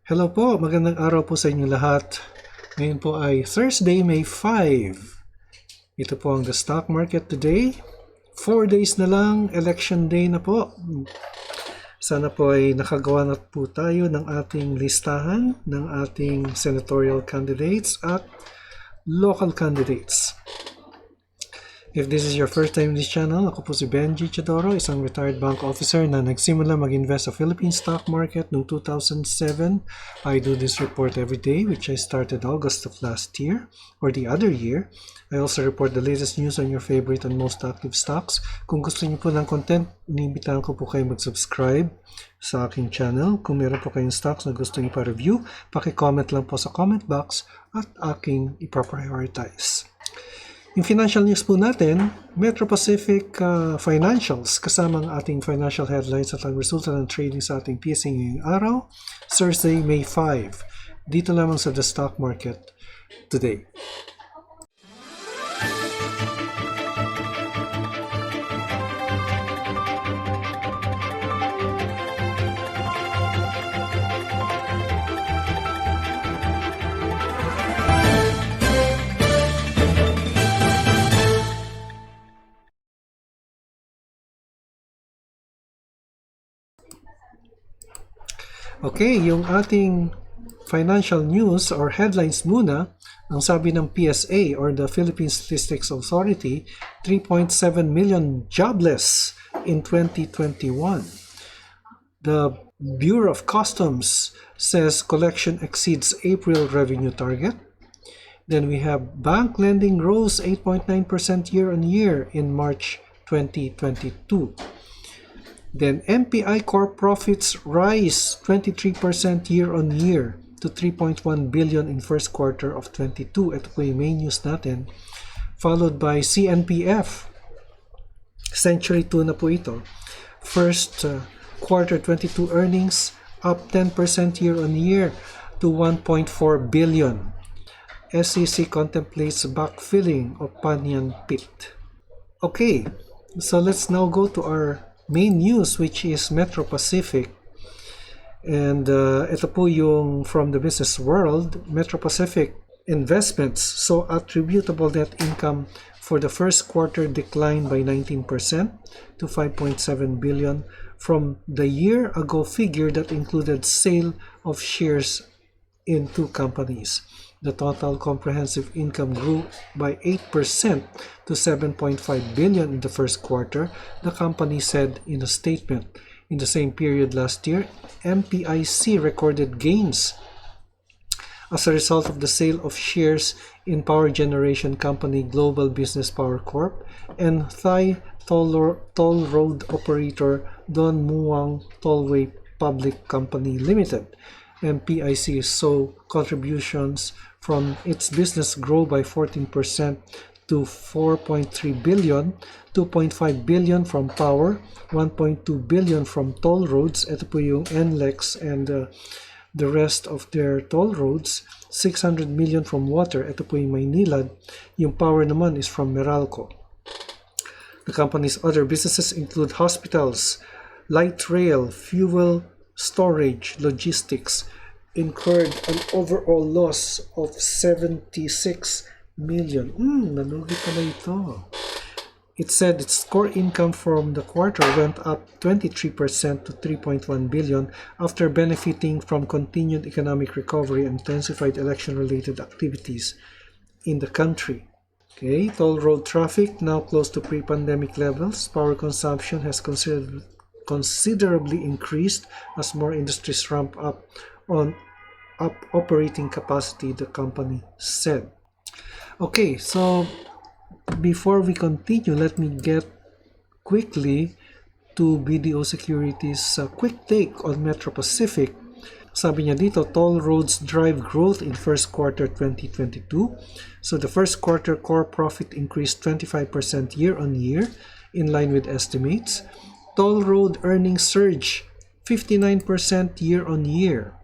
Hello po, magandang araw po sa inyo lahat. Ngayon po ay Thursday, May 5. Ito po ang the stock market today. 4 days na lang, election day na po. Sana po ay nakagawa na po tayo ng ating listahan ng ating senatorial candidates at local candidates. If this is your first time in this channel, ako po si Benji Chadoro, isang retired bank officer na nagsimula mag-invest sa Philippine stock market noong 2007. I do this report every day, which I started August of last year, or the other year. I also report the latest news on your favorite and most active stocks. Kung gusto niyo po ng content, iniimbitahan ko po kayo mag-subscribe sa aking channel. Kung meron po kayong stocks na gusto niyo pa-review, paki-comment lang po sa comment box at aking ipa-prioritize. Yung financial news po natin, Metro Pacific Financials, kasama ang ating financial headlines at ang resulta ng trading sa ating PSA ngayong araw, Thursday, May 5. Dito lamang sa The Stock Market today. Okay, yung ating financial news or headlines muna, ang sabi ng PSA or the Philippine Statistics Authority, 3.7 million jobless in 2021. The Bureau of Customs says collection exceeds April revenue target. Then we have bank lending rose 8.9% year-on-year in March 2022. Then MPI core profits rise 23% year-on-year to 3.1 billion in first quarter of 22. Ito po yung main news natin. Followed by CNPF. Century 2 na po ito. First quarter 22 earnings up 10% year-on-year to 1.4 billion. SEC contemplates backfilling of Panyan Pit. Okay, so let's now go to our main news, which is Metro Pacific. And ito po yung from the business world. Metro Pacific investments saw attributable net income for the first quarter declined by 19% to 5.7 billion from the year ago figure that included sale of shares in two companies. The total comprehensive income grew by 8% to 7.5 billion in the first quarter, the company said in a statement. In the same period last year, MPIC recorded gains as a result of the sale of shares in power generation company Global Business Power Corp and Thai toll road operator Don Muang Tollway Public Company Limited. MPIC saw contributions from its business grow by 14% to 4.3 billion, 2.5 billion from power, 1.2 billion from toll roads, ito po yung NLEX and the rest of their toll roads, 600 million from water, ito po yung Maynilad, yung power naman is from Meralco. The company's other businesses include hospitals, light rail, fuel storage, logistics, incurred an overall loss of 76 million. Nalugi pala ito. It said its core income from the quarter went up 23% to 3.1 billion after benefiting from continued economic recovery and intensified election-related activities in the country. Okay, toll road traffic now close to pre-pandemic levels. Power consumption has considerably increased as more industries ramp up on operating capacity, the company said. Okay, so before we continue, let me get quickly to BDO Securities' quick take on Metro Pacific. Sabi niya dito, toll roads drive growth in first quarter 2022. So the first quarter core profit increased 25% year-on-year in line with estimates. Toll road earnings surge 59% year-on-year.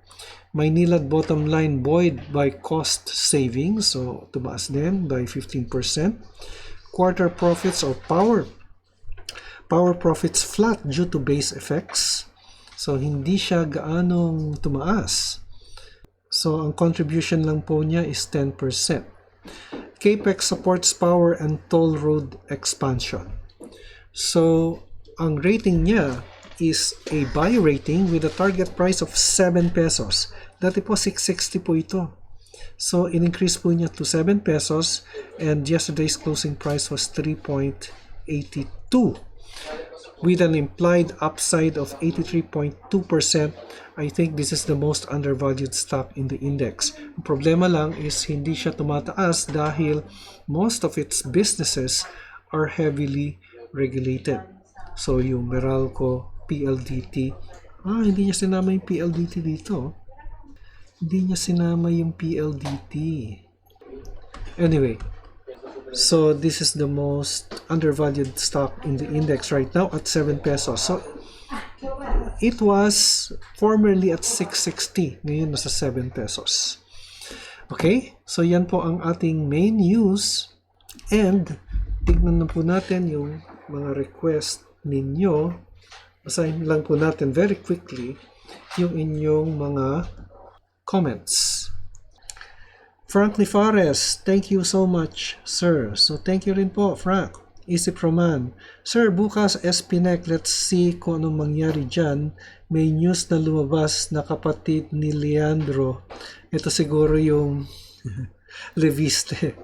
Maynilad bottom line buoyed by cost savings, so tumaas din by 15%. Quarter profits or power profits flat due to base effects. So hindi siya gaanong tumaas. So, ang contribution lang po niya is 10%. Capex supports power and toll road expansion. So, ang rating niya is a buy rating with a target price of 7 pesos. Dati po 660 po ito. So, in-increase po niya to 7 pesos and yesterday's closing price was 3.82 with an implied upside of 83.2%. I think this is the most undervalued stock in the index. Ang problema lang is hindi siya tumataas dahil most of its businesses are heavily regulated. So, yung Meralco, PLDT, hindi niya sinama yung PLDT dito. Hindi niya sinama yung PLDT. Anyway, so this is the most undervalued stock in the index right now at 7 pesos. So it was formerly at 660. Ngayon nasa 7 pesos. Okay? So yan po ang ating main news. And tignan na po natin yung mga request ninyo. Basahin lang po natin very quickly yung inyong mga comments. Frank Lifares, thank you so much, sir. So, thank you rin po, Frank. Isip Roman, sir, bukas SPNEC, let's see kung anong mangyari dyan. May news na lumabas na kapatid ni Leandro. Ito siguro yung Leviste.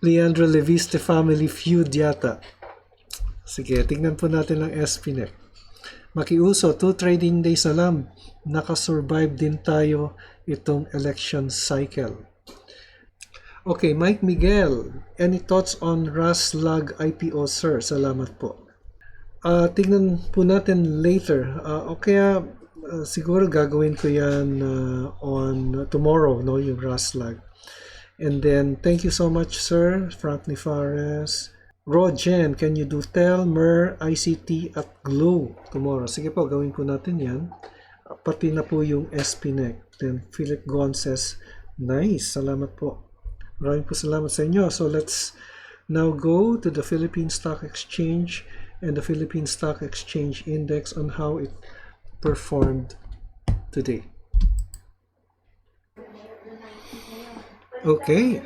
Leandro Leviste family feud yata. Sige, tignan po natin ang SPNEC. Makiuso, 2 trading days na lang. Nakasurvive din tayo itong election cycle. Okay, Mike Miguel, any thoughts on RASLAG IPO, sir? Salamat po. Tignan po natin later. Siguro gagawin ko yan on tomorrow, no, yung RASLAG. And then, thank you so much, sir. Frank Nifares. Rogen, can you do Tel, MER, ICT at Glow tomorrow? Sige po, gawin po natin yan. Pati na po yung SPNEC. Then, Philip Gonzes, nice. Salamat po. Maraming po salamat sa inyo. So, let's now go to the Philippine Stock Exchange and the Philippine Stock Exchange Index on how it performed today. Okay.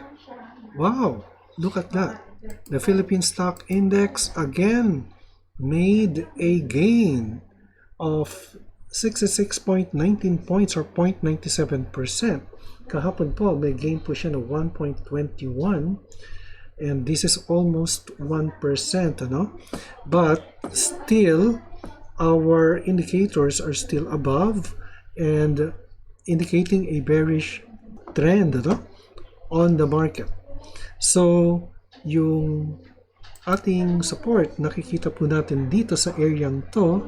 Wow. Look at that. The Philippine Stock Index again made a gain of 66.19 points or 0.97%. Kahapon po, may gain po siya ng 1.21 and this is almost 1%, ano? But still, our indicators are still above and indicating a bearish trend, ano? On the market. So, yung ating support, nakikita po natin dito sa area to,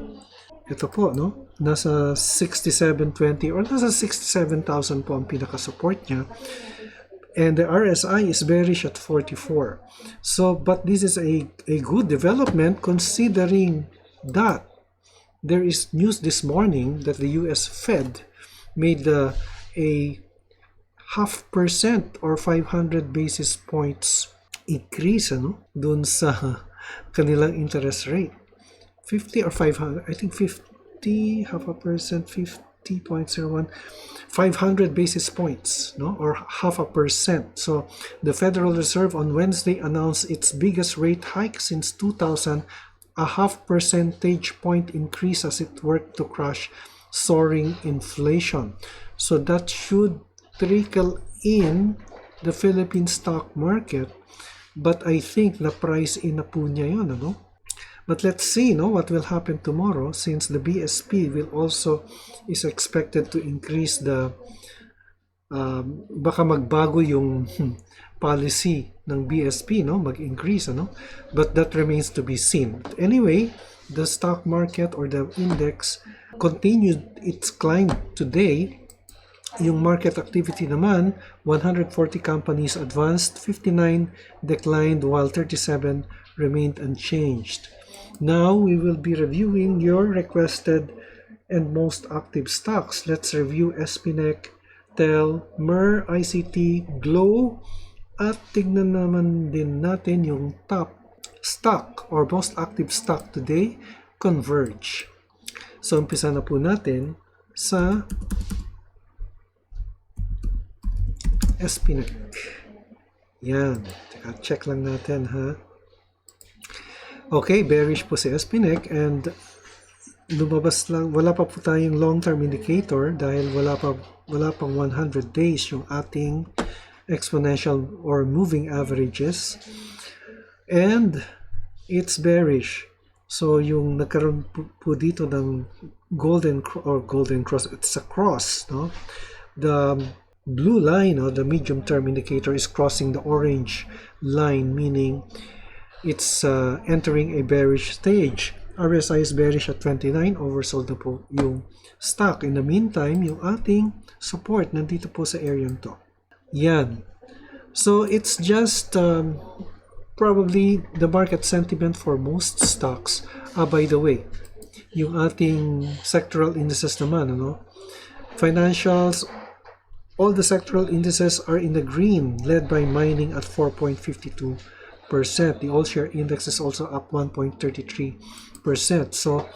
ito po, no? Nasa 6720 or nasa 67,000 po ang pinaka-support niya. And the RSI is bearish at 44. So, but this is a good development considering that there is news this morning that the US Fed made a 0.5% or 500 basis points increase, ano? Dun sa kanilang interest rate. 50 or 500, I think 50, 0.5%, 50.01, 500 basis points, no, or 0.5%. So the Federal Reserve on Wednesday announced its biggest rate hike since 2000, a 0.5 percentage point increase as it worked to crush soaring inflation. So that should trickle in the Philippine stock market, but I think na price in na po niya yun, ano? But let's see, no, what will happen tomorrow since the BSP will also is expected to increase the baka magbago yung policy ng BSP, no, mag-increase, ano, but that remains to be seen. Anyway, the stock market or the index continued its climb today. Yung market activity naman, 140 companies advanced, 59 declined, while 37 remained unchanged. Now, we will be reviewing your requested and most active stocks. Let's review SPNEC, TEL, MER, ICT, Glow, at tignan naman din natin yung top stock or most active stock today, Converge. So, umpisa na po natin sa SPNEC. Yan. Check lang natin, ha? Okay, bearish po si SPNEC and lumabas lang, wala pa po tayong long-term indicator dahil wala pang 100 days yung ating exponential or moving averages. And it's bearish. So yung nagkaroon po dito ng golden cross, it's a cross, no? The blue line, or the medium-term indicator, is crossing the orange line, meaning it's entering a bearish stage. RSI is bearish at 29, oversold na po yung stock. In the meantime, yung ating support nandito po sa area to. Yan. So it's just probably the market sentiment for most stocks. By the way, yung ating sectoral indices naman, ano? Financials, all the sectoral indices are in the green, led by mining at 4.52%. The all-share index is also up 1.33%. So,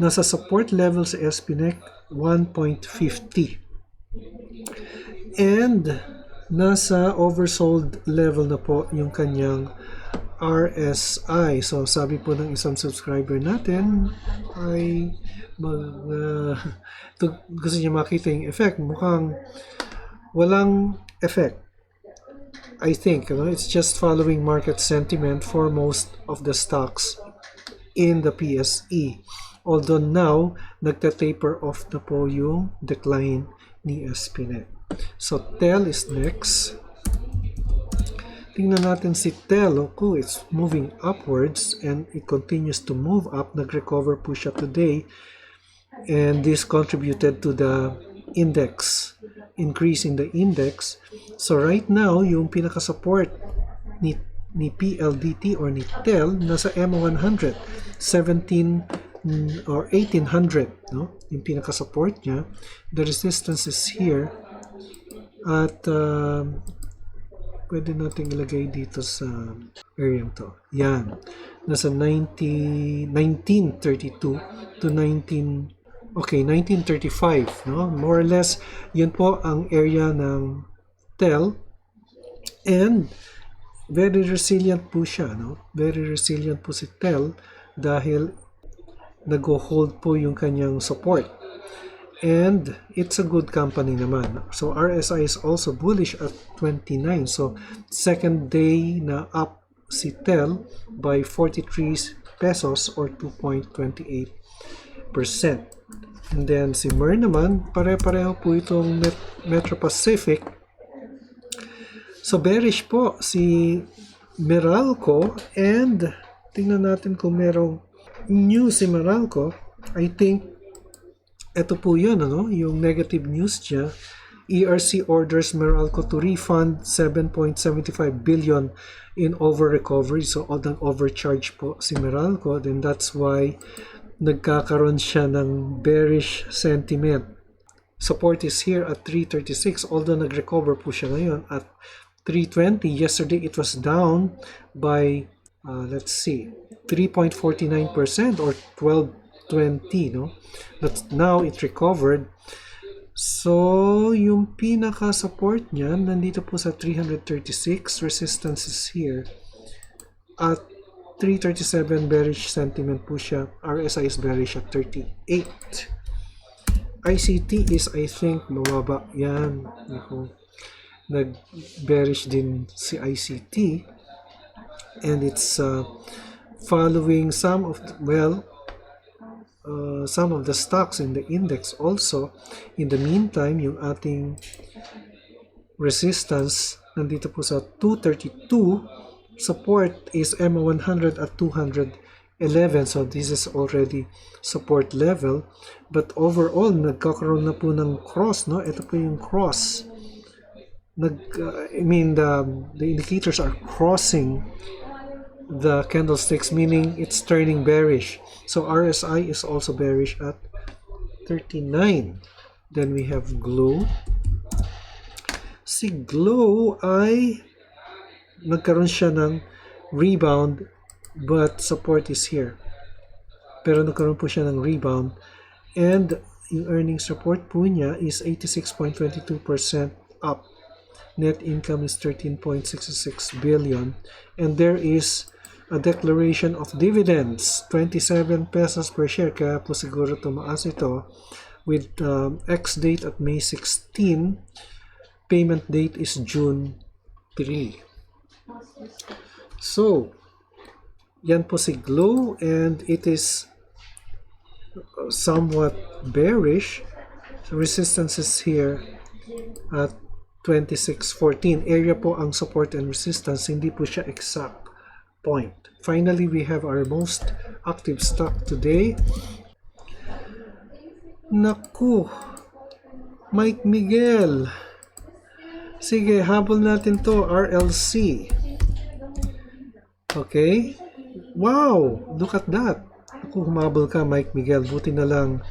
nasa support level sa SPNEC 1.50. And nasa oversold level na po yung kanyang RSI. So, sabi po ng isang subscriber natin ay gusto niya makita yung effect. Mukhang walang effect. I think, it's just following market sentiment for most of the stocks in the PSE. Although now, nagta-taper off na po yung decline ni SPNEC. So, TEL is next. Tingnan natin si TEL. Okay, it's moving upwards and it continues to move up. Nag-recover po siya today. And this contributed to the index, increase in the index. So, right now, yung pinaka-support ni PLDT or ni TEL nasa MA100, 17 or 1800, no? Yung pinaka-support niya. The resistance is here at pwede nating ilagay dito sa area to. Yan. Nasa 1932 to 1935, no? More or less, yun po ang area ng TEL. And very resilient po siya, no? Very resilient po si TEL dahil nag-hold po yung kanyang support. And it's a good company naman. So RSI is also bullish at 29. So second day na up si TEL by 43 pesos or 2.28%. And then si MER naman, pare-pareho po itong Metro Pacific. So bearish po si Meralco, and tingnan natin kung merong news si Meralco. I think ito po yun, ano? Yung negative news niya. ERC orders Meralco to refund 7.75 billion in over-recovery. So, overcharge po si Meralco. Then that's why nagkakaroon siya ng bearish sentiment. Support is here at 336, although nag-recover po siya ngayon at 320. Yesterday, it was down by, let's see, 3.49% or 12.20, no? But now it recovered. So, yung pinaka-support niya, nandito po sa 336. Resistance is here. At 337, bearish sentiment po siya. RSI is bearish at 38. ICT is, I think, mababa. Yan. Nag-bearish din si ICT. And it's following some of the stocks in the index also. In the meantime, yung ating resistance nandito po sa 232. Support is MA100 at 211. So this is already support level. But overall, nagkakaroon na po ng cross, no? Ito po yung cross. The indicators are crossing the candlesticks, meaning it's turning bearish. So RSI is also bearish at 39. Then we have Glow. Si Glow ay nagkaroon siya ng rebound, but support is here. Pero nagkaroon po siya ng rebound. And yung earnings report po niya is 86.22% up Net income is 13.66 billion. And there is a declaration of dividends, 27 pesos per share. Kaya po siguro tumaas ito with ex-date at May 16. Payment date is June 3. So, yan po si Glow, and it is somewhat bearish. So resistance is here at 26.14. Area po ang support and resistance, hindi po siya exact point. Finally, we have our most active stock today. Naku, Mike Miguel. Sige, habol natin to, RLC. Okay. Wow, look at that. Naku, humabol ka, Mike Miguel. Buti na lang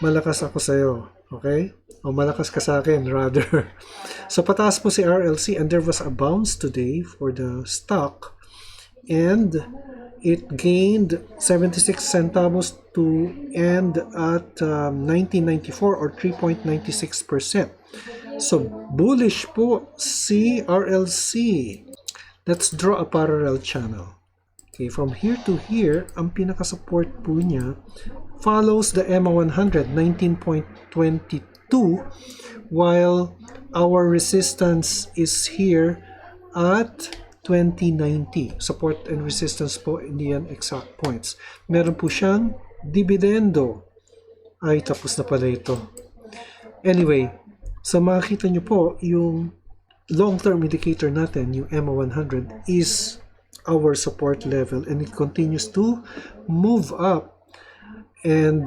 malakas ako sa'yo. Okay? O malakas ka sa akin, rather. So, pataas po si RLC, and there was a bounce today for the stock. And it gained 76 centavos to end at 1994 or 3.96%. So, bullish po si RLC. Let's draw a parallel channel. Okay, from here to here, ang pinaka-support po niya follows the EMA 100, 19.22, while our resistance is here at 2090. Support and resistance po, hindi yan exact points. Meron po siyang dividendo. Ay, tapos na pala ito. Anyway, so makikita nyo po, yung long-term indicator natin, yung EMA 100, is our support level, and it continues to move up. And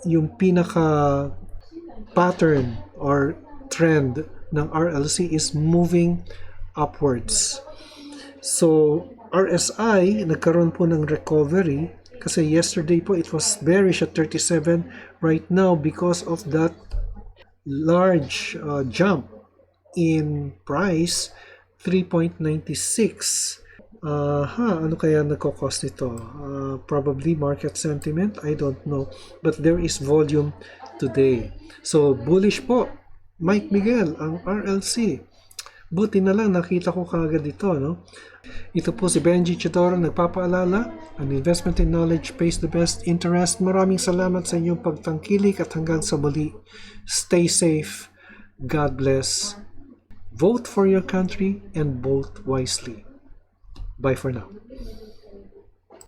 yung pinaka pattern or trend ng RLC is moving upwards. So RSI nagkaroon po ng recovery kasi yesterday po it was bearish at 37. Right now, because of that large jump in price, 3.96. Ano kaya nagko-cost nito? Probably market sentiment, I don't know. But there is volume today. So, bullish po, Mike Miguel, ang RLC. Buti na lang, nakita ko kagad ito, no? Ito po si Benji Chidoro, nagpapaalala, an investment in knowledge pays the best interest. Maraming salamat sa inyong pagtangkilik at hanggang sa muli. Stay safe. God bless. Vote for your country and vote wisely. Bye for now.